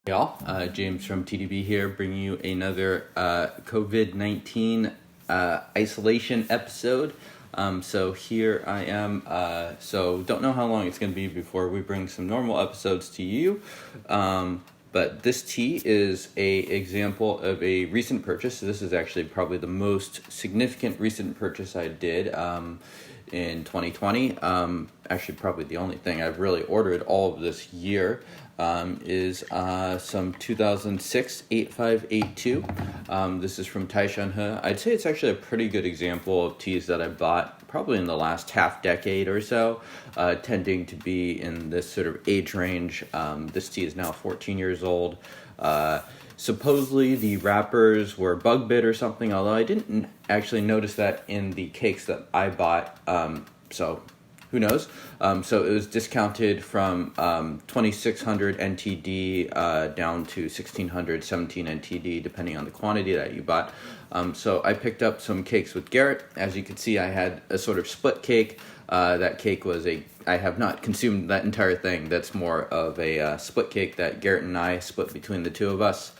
Hey y'all, James from TeaDB here, bringing you another COVID-19 isolation episode. So here I am. So don't know how long it's going to be before we bring some normal episodes to you. But this tea is a example of a recent purchase. So this is actually probably the most significant recent purchase I did in 2020. Actually, probably the only thing I've really ordered all of this year is some 2006 8582. This is from Taishanhe. I'd say it's actually a pretty good example of teas that I bought probably in the last half decade or so, tending to be in this sort of age range. This tea is now 14 years old. Supposedly the wrappers were bug bit or something, although I didn't actually notice that in the cakes that I bought, so who knows. So it was discounted from 2600 NTD down to 1600, 17 NTD, depending on the quantity that you bought. So I picked up some cakes with Garrett. As you can see, I had a sort of split cake. That cake was I have not consumed that entire thing. That's more of a split cake that Garrett and I split between the two of us.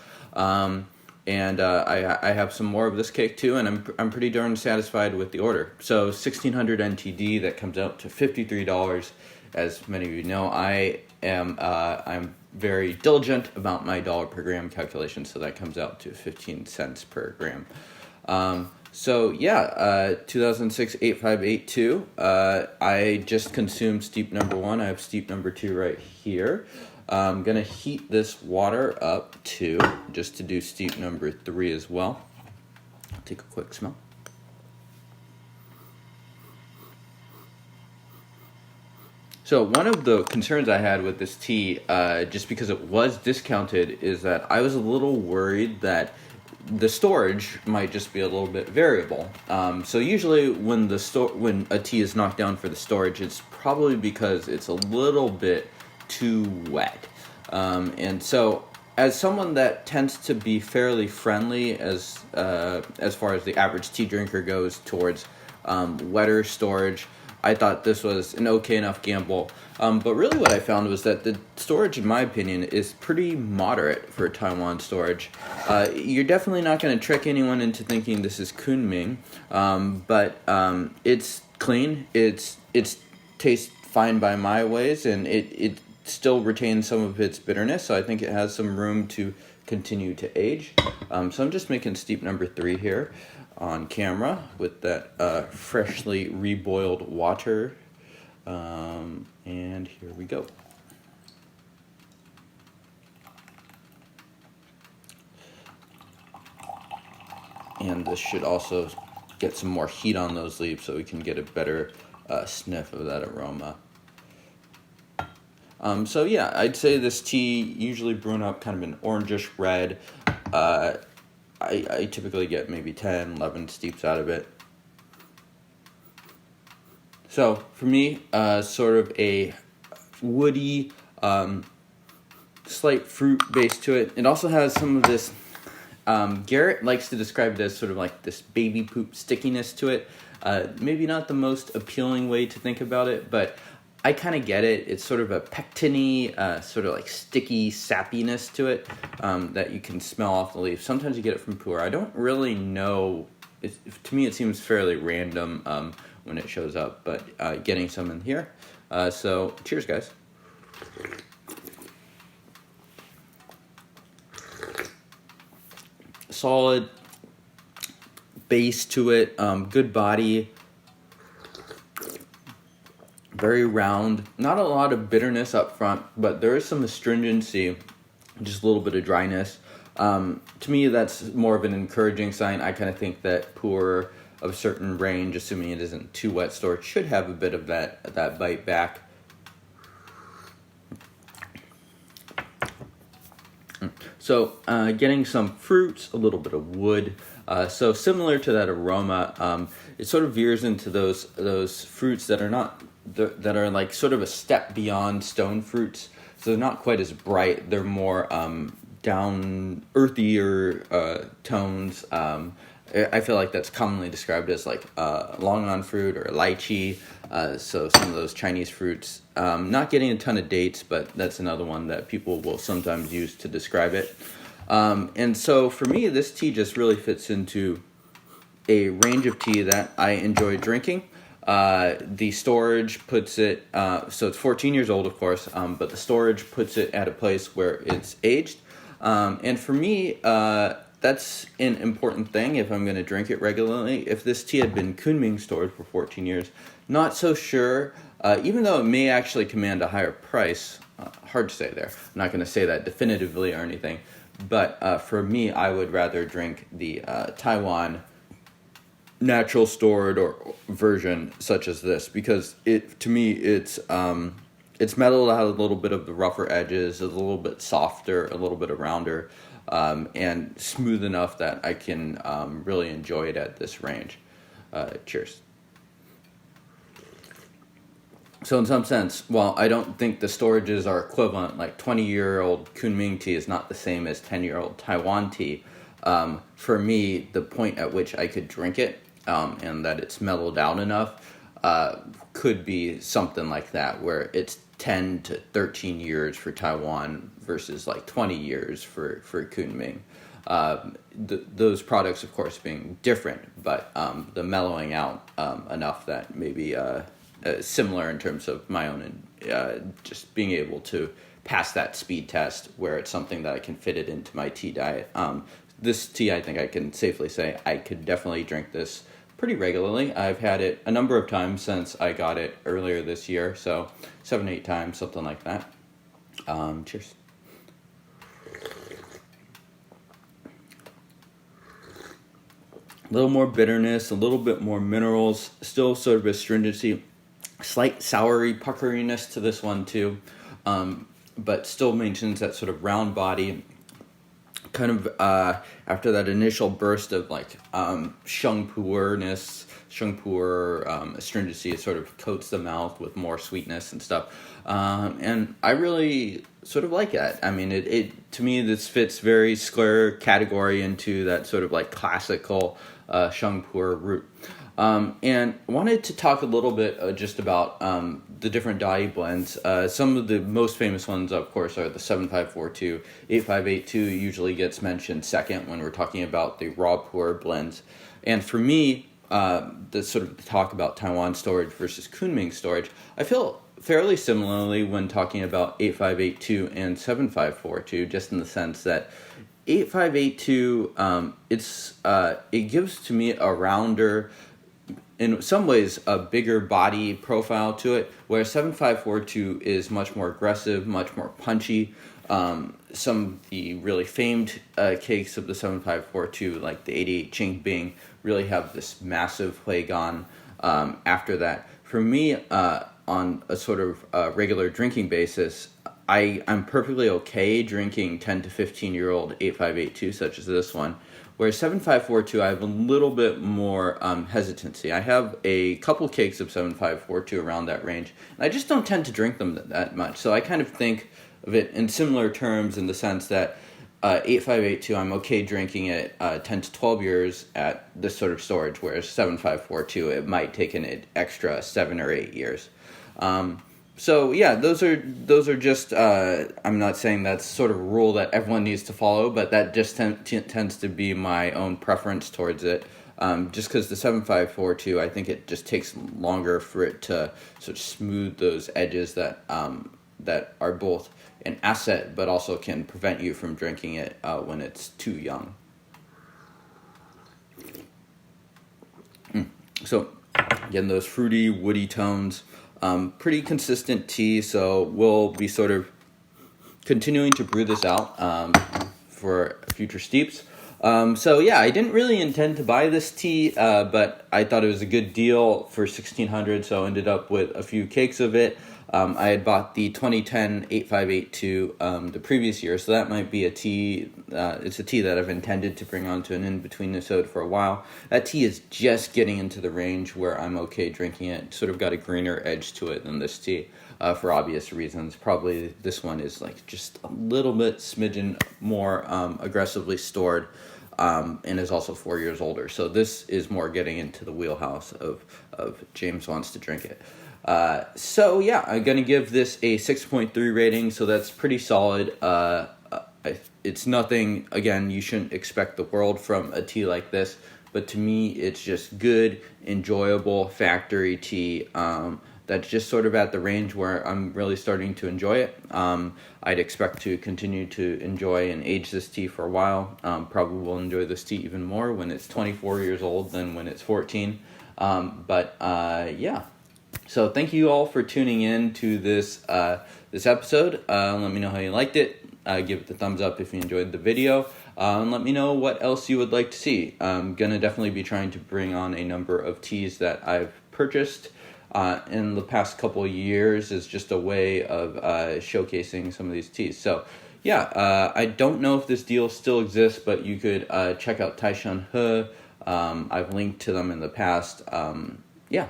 And I have some more of this cake too, and I'm pretty darn satisfied with the order. So 1600 NTD, that comes out to $53. As many of you know, I'm very diligent about my dollar per gram calculation, so that comes out to 15 cents per gram. So yeah, 2006 8582. I just consumed steep number 1. I have steep number 2 right here. I'm going to heat this water up too, just to do steep number 3 as well. Take a quick smell. So one of the concerns I had with this tea, just because it was discounted, is that I was a little worried that the storage might just be a little bit variable. So usually when a tea is knocked down for the storage, it's probably because it's a little bit too wet. And so as someone that tends to be fairly friendly as far as the average tea drinker goes towards wetter storage, I thought this was an okay enough gamble. But really what I found was that the storage, in my opinion, is pretty moderate for Taiwan storage. You're definitely not going to trick anyone into thinking this is Kunming, but it's clean, it's tastes fine by my ways, and it still retains some of its bitterness, so I think it has some room to continue to age. So I'm just making steep number 3 here on camera with that freshly reboiled water, and here we go. And this should also get some more heat on those leaves so we can get a better sniff of that aroma. So yeah, I'd say this tea, usually brewing up kind of an orangish red. I typically get maybe 10, 11 steeps out of it. So for me, sort of a woody, slight fruit base to it. It also has some of this, Garrett likes to describe it as sort of like this baby poop stickiness to it. Maybe not the most appealing way to think about it, but I kind of get it. It's sort of a pectin-y, sort of like sticky sappiness to it that you can smell off the leaf. Sometimes you get it from pu'erh. I don't really know. To me, it seems fairly random when it shows up, but getting some in here. So cheers, guys. Solid base to it, good body. Very round, not a lot of bitterness up front, but there is some astringency, just a little bit of dryness. To me, that's more of an encouraging sign. I kind of think that pu'erh of a certain range, assuming it isn't too wet storage, should have a bit of that bite back. So getting some fruits, a little bit of wood. So similar to that aroma, it sort of veers into those fruits that are like sort of a step beyond stone fruits. So they're not quite as bright. They're more down earthier tones. I feel like that's commonly described as like longan fruit or lychee. So some of those Chinese fruits Not getting a ton of dates, but that's another one that people will sometimes use to describe it. And so for me, this tea just really fits into a range of tea that I enjoy drinking. The storage puts it, so it's 14 years old, of course, but the storage puts it at a place where it's aged. And for me, that's an important thing if I'm going to drink it regularly. If this tea had been Kunming stored for 14 years, not so sure, even though it may actually command a higher price. Hard to say there. I'm not going to say that definitively or anything. But for me, I would rather drink the Taiwan natural stored or version such as this, because to me it's mellowed out a little bit of the rougher edges, a little bit softer, a little bit rounder, and smooth enough that I can really enjoy it at this range. Cheers. So in some sense, while I don't think the storages are equivalent, like 20-year-old Kunming tea is not the same as 10-year-old Taiwan tea, for me, the point at which I could drink it, and that it's mellowed out enough, could be something like that, where it's 10 to 13 years for Taiwan versus like 20 years for Kunming. Those products, of course, being different, but the mellowing out enough that maybe similar in terms of my own, just being able to pass that speed test where it's something that I can fit it into my tea diet. This tea, I think I can safely say I could definitely drink this pretty regularly. I've had it a number of times since I got it earlier this year, so 7-8 times, something like that. Cheers. A little more bitterness, a little bit more minerals, still sort of astringency, slight soury puckeriness to this one too, but still maintains that sort of round body. Kind of after that initial burst of like sheng pu'erh astringency, it sort of coats the mouth with more sweetness and stuff, and I really sort of like that. I mean, it to me this fits very square category into that sort of like classical sheng pu'erh root. And wanted to talk a little bit just about the different Dayi blends. Some of the most famous ones, of course, are the 7542. 8582 usually gets mentioned second when we're talking about the raw pu'erh blends. And for me, the sort of talk about Taiwan storage versus Kunming storage, I feel fairly similarly when talking about 8582 and 7542, just in the sense that 8582, it gives to me a rounder, in some ways, a bigger body profile to it, where 7542 is much more aggressive, much more punchy. Some of the really famed cakes of the 7542, like the 88 Qing Bing, really have this massive Huigan after that. For me, on a sort of regular drinking basis, I'm perfectly okay drinking 10 to 15-year-old 8582, such as this one. Whereas 7542, I have a little bit more hesitancy. I have a couple cakes of 7542 around that range, and I just don't tend to drink them that much. So I kind of think of it in similar terms, in the sense that 8582, I'm okay drinking it 10 to 12 years at this sort of storage, whereas 7542, it might take an extra 7 or 8 years. So yeah, those are just, I'm not saying that's sort of a rule that everyone needs to follow, but that just tends to be my own preference towards it. Just because the 7542, I think it just takes longer for it to sort of smooth those edges that are both an asset, but also can prevent you from drinking it when it's too young. So again, those fruity, woody tones. Pretty consistent tea, so we'll be sort of continuing to brew this out for future steeps. So yeah, I didn't really intend to buy this tea, but I thought it was a good deal for $1,600, so I ended up with a few cakes of it. I had bought the 2010 8582 the previous year, so that might be a tea. It's a tea that I've intended to bring onto an Inbetweenisode for a while. That tea is just getting into the range where I'm okay drinking it. It's sort of got a greener edge to it than this tea, for obvious reasons. Probably this one is like just a little bit smidgen more aggressively stored, and is also 4 years older. So this is more getting into the wheelhouse of James wants to drink it. So yeah, I'm gonna give this a 6.3 rating. So that's pretty solid. It's nothing. Again, you shouldn't expect the world from a tea like this, but to me, it's just good, enjoyable factory tea. That's just sort of at the range where I'm really starting to enjoy it. I'd expect to continue to enjoy and age this tea for a while. Probably will enjoy this tea even more when it's 24 years old than when it's 14. Yeah. So thank you all for tuning in to this episode. Let me know how you liked it. Give it the thumbs up if you enjoyed the video. And let me know what else you would like to see. I'm going to definitely be trying to bring on a number of teas that I've purchased in the past couple of years as just a way of showcasing some of these teas. So yeah, I don't know if this deal still exists, but you could check out Taishan He. I've linked to them in the past. Yeah,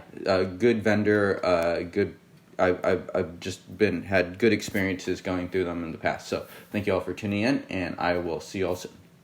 good vendor, good. I've just had good experiences going through them in the past. So thank you all for tuning in, and I will see you all soon.